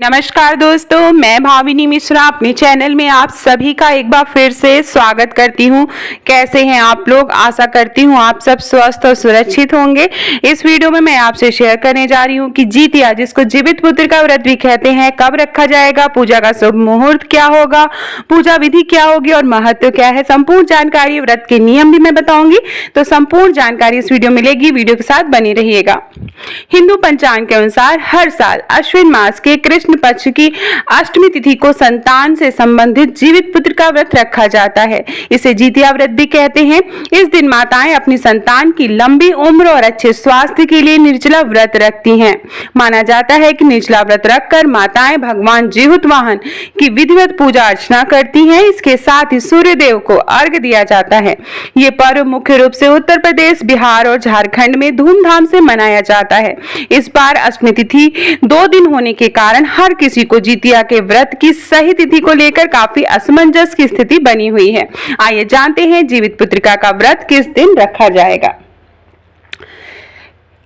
नमस्कार दोस्तों, मैं भाविनी मिश्रा अपने चैनल में आप सभी का एक बार फिर से स्वागत करती हूं। कैसे हैं आप लोग? आशा करती हूं आप सब स्वस्थ और सुरक्षित होंगे। इस वीडियो में मैं आपसे शेयर करने जा रही हूं कि जितिया, जिसको जीवित पुत्र का व्रत भी कहते हैं, कब रखा जाएगा, पूजा का शुभ मुहूर्त क्या होगा, पूजा विधि क्या होगी और महत्व क्या है। संपूर्ण जानकारी, व्रत के नियम भी मैं बताऊंगी। तो संपूर्ण जानकारी इस वीडियो में मिलेगी, वीडियो के साथ बने रहिएगा। हिंदू पंचांग के अनुसार हर साल अश्विन मास के कृष्ण पक्ष की अष्टमी तिथि को संतान से संबंधित जीवित पुत्र का व्रत रखा जाता है। इसे जितिया व्रत भी कहते हैं। इस दिन माताएं अपनी संतान की लंबी उम्र और अच्छे स्वास्थ्य के लिए निर्जला व्रत रखती हैं। माना जाता है कि निर्जला व्रत रखकर माताएं भगवान जीहुतवाहन की विधिवत पूजा अर्चना करती हैं। इसके साथ ही सूर्य देव को अर्घ्य दिया जाता है। ये पर्व मुख्य रूप से उत्तर प्रदेश, बिहार और झारखंड में धूमधाम से मनाया जाता है। इस बार अष्टमी तिथि 2 दिन होने के कारण हर किसी को जितिया के व्रत की सही तिथि को लेकर काफी असमंजस की स्थिति बनी हुई है। आइए जानते हैं जीवित पुत्रिका का व्रत किस दिन रखा जाएगा।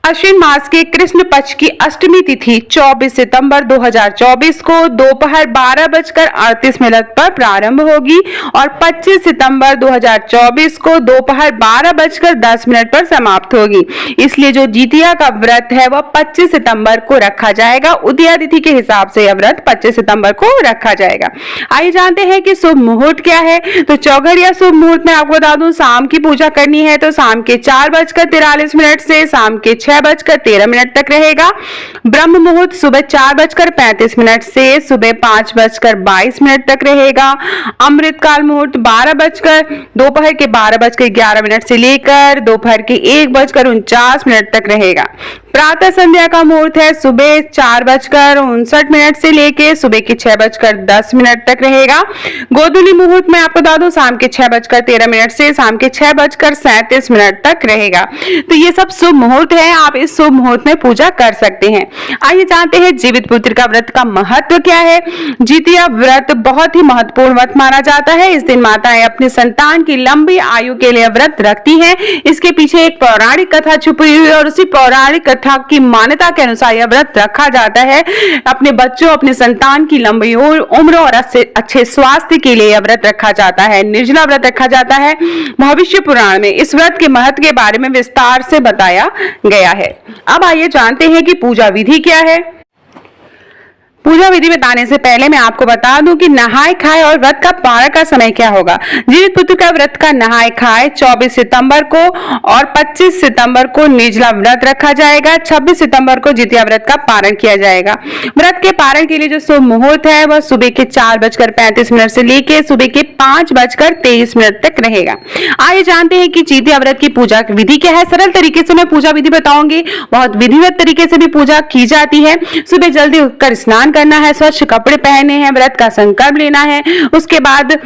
अश्विन मास के कृष्ण पक्ष की अष्टमी तिथि 24 सितंबर 2024 को दोपहर 12:38 पर प्रारंभ होगी और 25 सितंबर 2024 को दोपहर 12:10 पर समाप्त होगी। इसलिए जो जितिया का व्रत है वह 25 सितंबर को रखा जाएगा। उदया तिथि के हिसाब से यह व्रत 25 सितंबर को रखा जाएगा। आइए जानते हैं कि शुभ मुहूर्त क्या है। तो चौघर या शुभ मुहूर्त में आपको बता दूं, शाम की पूजा करनी है तो शाम के 4:43 से शाम के 6:13 तक रहेगा। ब्रह्म मुहूर्त सुबह 4:35 से सुबह 5:22 तक रहेगा। अमृत काल मुहूर्त दोपहर के 12:11 से लेकर दोपहर के 1:49 तक रहेगा। प्रातः संध्या का मुहूर्त है सुबह 4:59 से लेकर सुबह के 6:10 तक रहेगा। गोधूली मुहूर्त में आपको बता दूं, शाम के 6:13 से शाम के 6:37 तक रहेगा। तो ये सब शुभ मुहूर्त है, आप इस शुभ मुहूर्त में पूजा कर सकते हैं। आइए जानते हैं जीवित पुत्र का व्रत का महत्व क्या है। जितिया व्रत बहुत ही महत्वपूर्ण व्रत माना जाता है। इस दिन माताएं अपनी संतान की लंबी आयु के लिए व्रत रखती हैं। इसके पीछे एक पौराणिक कथा छुपी हुई है और उसी पौराणिक कथा की मान्यता के अनुसार यह व्रत रखा जाता है। अपने बच्चों, अपने संतान की लंबी उम्र और अच्छे स्वास्थ्य के लिए यह व्रत रखा जाता है। निर्जला व्रत रखा जाता है। भविष्य पुराण में इस व्रत के महत्व के बारे में विस्तार से बताया गया है। अब आइए जानते हैं कि पूजा विधि क्या है। पूजा विधि बताने से पहले मैं आपको बता दूं कि नहाए खाए और व्रत का पारण का समय क्या होगा। जीवित पुत्र का व्रत का नहाए खाए 24 सितंबर को और 25 सितंबर को निर्जला व्रत रखा जाएगा। 26 सितंबर को जितिया व्रत का पारण किया जाएगा। व्रत के पारण के लिए जो शुभ मुहूर्त है वह सुबह के 4:35 से लेकर सुबह के 5:23 तक रहेगा। आइए जानते हैं कि जितिया व्रत की पूजा विधि क्या है। सरल तरीके से मैं पूजा विधि बताऊंगी। बहुत विधिवत तरीके से भी पूजा की जाती है। सुबह जल्दी उठकर स्नान करना है, स्वच्छ कपड़े पहने हैं, व्रत का संकल्प लेना है। उसके बाद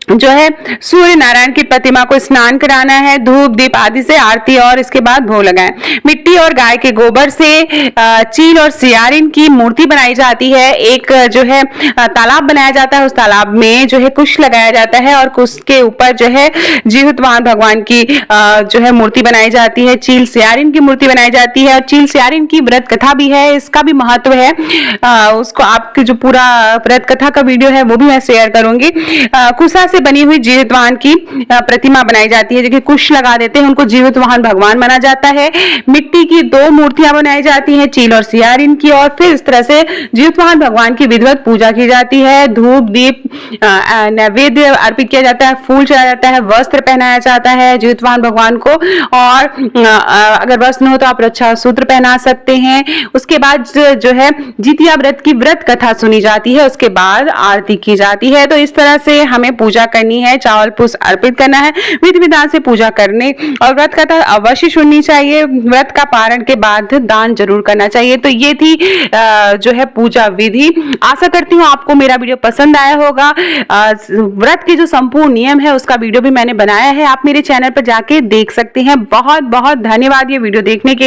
जो है सूर्य नारायण की प्रतिमा को स्नान कराना है, धूप दीप आदि से आरती और इसके बाद भोग लगाएं। मिट्टी और गाय के गोबर से चील और सियारिन की मूर्ति बनाई जाती है। एक जो है तालाब बनाया जाता है, उस तालाब में जो है कुश लगाया जाता है और कुश के ऊपर जो है जीहुतवाहन भगवान की जो है मूर्ति बनाई जाती है। चील सियारिन की मूर्ति बनाई जाती है और चील सियारिन की व्रत कथा भी है, इसका भी महत्व है। उसको आपकी जो पूरा व्रत कथा का वीडियो है वो भी मैं शेयर करूंगी। कुशा से बनी हुई जीवितवाहन की प्रतिमा बनाई जाती है, जो कि कुश लगा देते हैं, उनको जीवितवाहन भगवान माना जाता है। मिट्टी की 2 मूर्तियां बनाई जाती हैं, चील और सियारिन की, और फिर इस तरह से जीवितवाहन भगवान की विधिवत पूजा की जाती है। धूप दीप नैवेद्य अर्पित किया जाता है, फूल चढ़ाया जाता है, वस्त्र पहनाया जाता है जीवितवाहन भगवान को, और अगर वस्त्र न हो तो आप रक्षा सूत्र पहना सकते हैं। उसके बाद जो है जितिया व्रत की व्रत कथा सुनी जाती है, उसके बाद आरती की जाती है। तो इस तरह से हमें पूजा करनी है, चावल पुष्प अर्पित करना है, विधि विधान से पूजा करने और व्रत कथा अवश्य सुननी चाहिए। व्रत का पारण के बाद दान जरूर करना चाहिए। तो ये थी जो है पूजा विधि। आशा करती हूँ आपको मेरा वीडियो पसंद आया होगा। व्रत के जो संपूर्ण नियम है उसका वीडियो भी मैंने बनाया है, आप मेरे चैनल पर जाके देख सकते हैं। बहुत बहुत धन्यवाद ये वीडियो देखने के